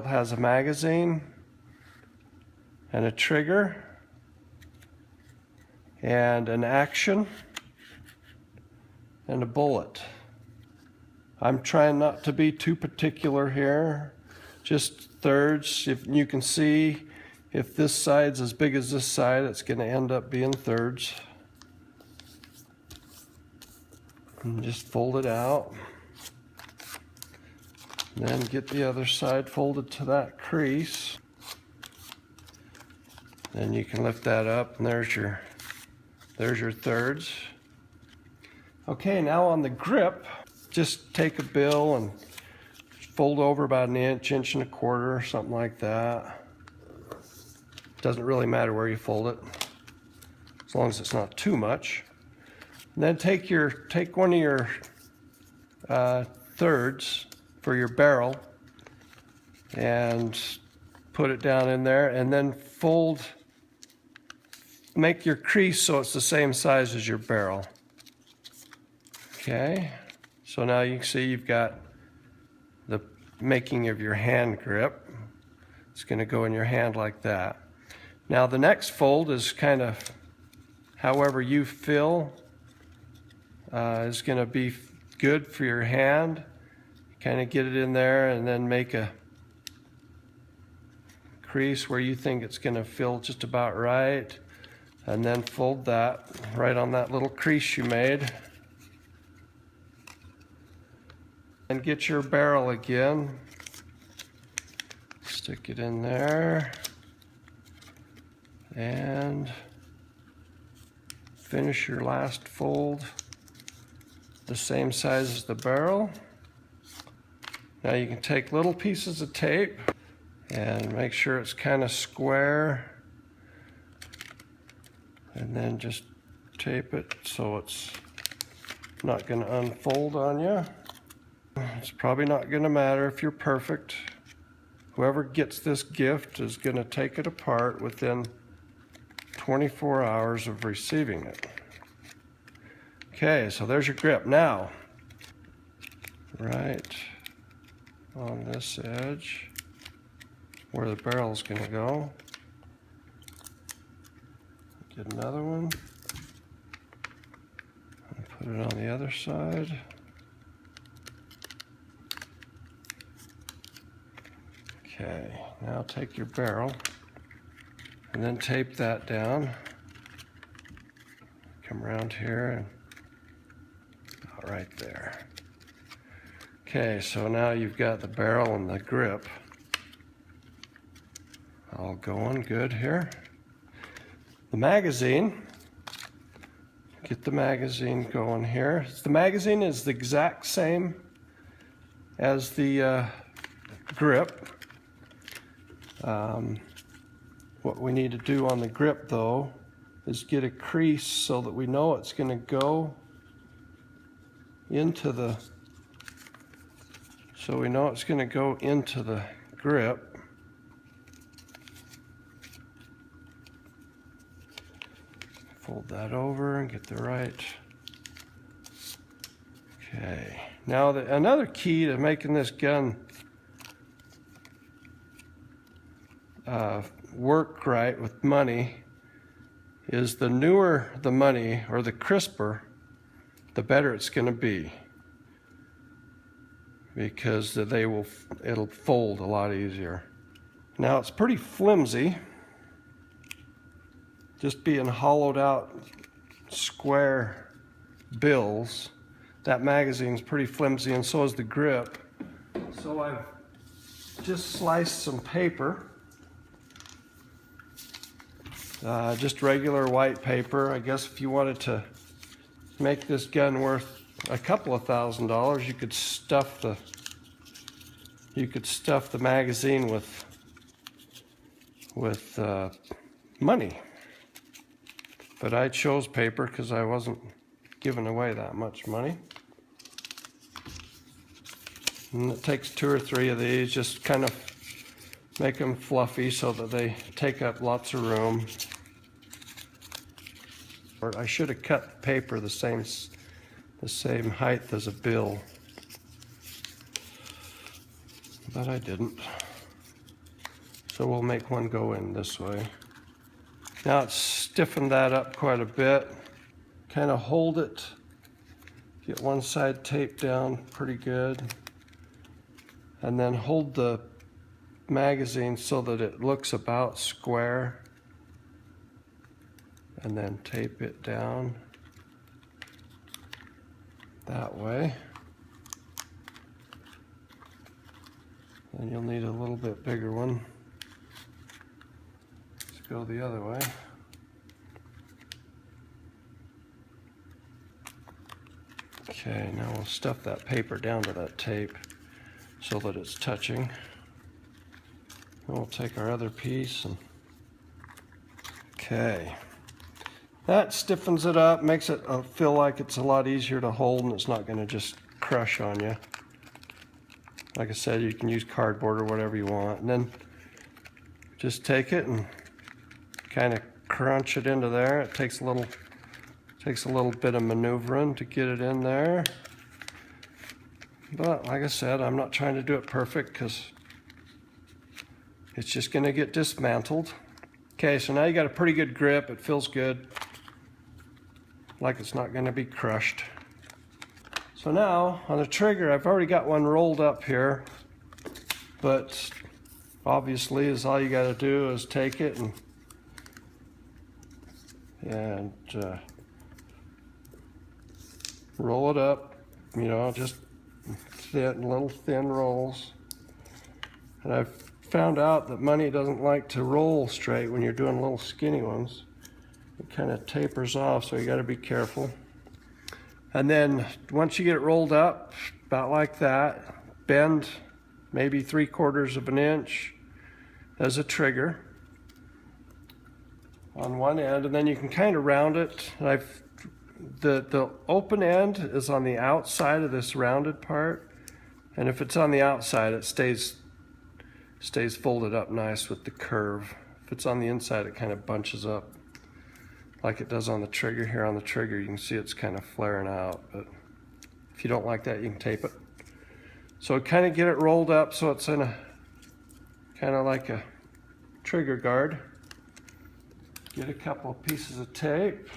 It has a magazine and a trigger and an action and a bullet. I'm trying not to be too particular here, just thirds. If you can see, if this side's as big as this side, it's going to end up being thirds. And just fold it out. Then get the other side folded to that crease. Then you can lift that up, and there's your thirds. Okay, now on the grip, just take a bill and fold over about an inch, inch and a quarter, something like that. Doesn't really matter where you fold it, as long as it's not too much. And then take one of your thirds for your barrel and put it down in there, and then make your crease so it's the same size as your barrel. Okay, so now you can see you've got the making of your hand grip. It's going to go in your hand like that. Now the next fold is kind of however you feel is going to be good for your hand. Kind of get it in there and then make a crease where you think it's going to feel just about right, and then fold that right on that little crease you made. And get your barrel again, stick it in there, and finish your last fold the same size as the barrel. Now you can take little pieces of tape and make sure it's kind of square, and then just tape it so it's not going to unfold on you. It's probably not going to matter if you're perfect. Whoever gets this gift is going to take it apart within 24 hours of receiving it. Okay, so there's your grip. Now, right on this edge where the barrel is going to go, get another one and put it on the other side. Okay, now take your barrel and then tape that down. Come around here and about right there. Okay, so now you've got the barrel and the grip all going good here. The magazine, get the magazine going here. The magazine is the exact same as the grip. What we need to do on the grip though is get a crease so that we know it's going to go into the grip. Fold that over and get the right. Okay, now another key to making this gun work right with money is the newer the money, or the crisper, the better it's going to be, because it'll fold a lot easier. Now it's pretty flimsy, just being hollowed out square bills. That magazine's pretty flimsy, and so is the grip. So I've just sliced some paper. Just regular white paper. I guess if you wanted to make this gun worth a couple of $1,000s, you could stuff the magazine with money. But I chose paper because I wasn't giving away that much money. And it takes 2 or 3 of these, just kind of make them fluffy so that they take up lots of room. I should have cut the paper the same height as a bill, but I didn't. So we'll make one go in this way. Now it's stiffened that up quite a bit. Kind of hold it. Get one side taped down pretty good. And then hold the magazine so that it looks about square. And then tape it down that way. And you'll need a little bit bigger one. Let's go the other way. Okay, now we'll stuff that paper down to that tape so that it's touching. Then we'll take our other piece and okay. That stiffens it up, makes it feel like it's a lot easier to hold and it's not going to just crush on you. Like I said, you can use cardboard or whatever you want. And then just take it and kind of crunch it into there. It takes a little bit of maneuvering to get it in there. But like I said, I'm not trying to do it perfect because it's just going to get dismantled. Okay, so now you got a pretty good grip. It feels good. Like it's not going to be crushed. So now on the trigger, I've already got one rolled up here, but obviously is all you got to do is take it and roll it up, you know, just little thin rolls. And I've found out that money doesn't like to roll straight when you're doing little skinny ones. It kind of tapers off, so you got to be careful. And then once you get it rolled up, about like that, bend maybe 3/4 of an inch as a trigger on one end, and then you can kind of round it. The open end is on the outside of this rounded part, and if it's on the outside, it stays folded up nice with the curve. If it's on the inside, it kind of bunches up like it does on the trigger. Here on the trigger, you can see it's kind of flaring out, but if you don't like that, you can tape it. So kind of get it rolled up so it's in a kind of like a trigger guard. Get a couple of pieces of tape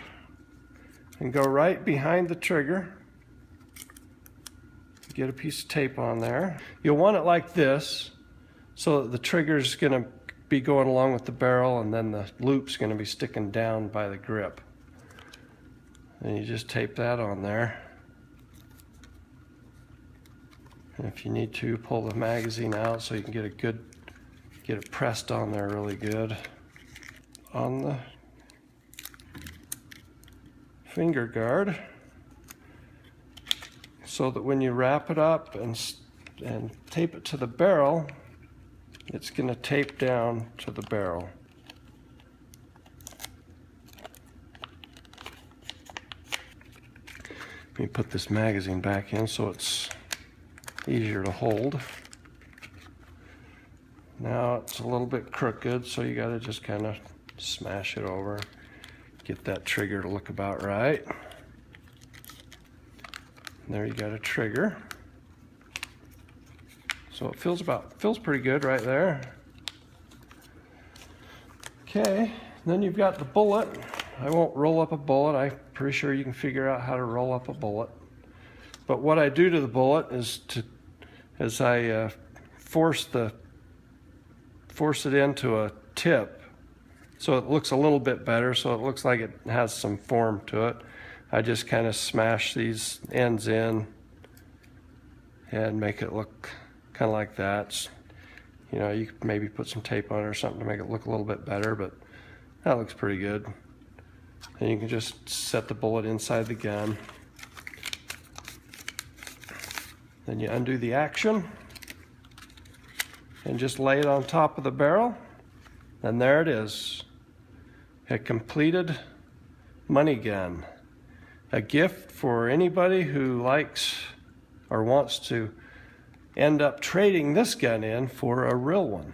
and go right behind the trigger. Get a piece of tape on there. You'll want it like this so that the trigger's going to be going along with the barrel, and then the loop's going to be sticking down by the grip. And you just tape that on there. And if you need to, pull the magazine out so you can get it pressed on there really good. On the finger guard, so that when you wrap it up and tape it to the barrel, it's going to tape down to the barrel. Let me put this magazine back in so it's easier to hold. Now it's a little bit crooked, so you got to just kind of smash it over. Get that trigger to look about right. And there you got a trigger. So it feels pretty good right there. Okay, then you've got the bullet. I won't roll up a bullet. I'm pretty sure you can figure out how to roll up a bullet. But what I do to the bullet is I force it into a tip so it looks a little bit better, so it looks like it has some form to it. I just kind of smash these ends in and make it look kind of like that. You know, you could maybe put some tape on it or something to make it look a little bit better, but that looks pretty good. And you can just set the bullet inside the gun. Then you undo the action and just lay it on top of the barrel. And there it is, a completed money gun. A gift for anybody who likes or wants to end up trading this gun in for a real one.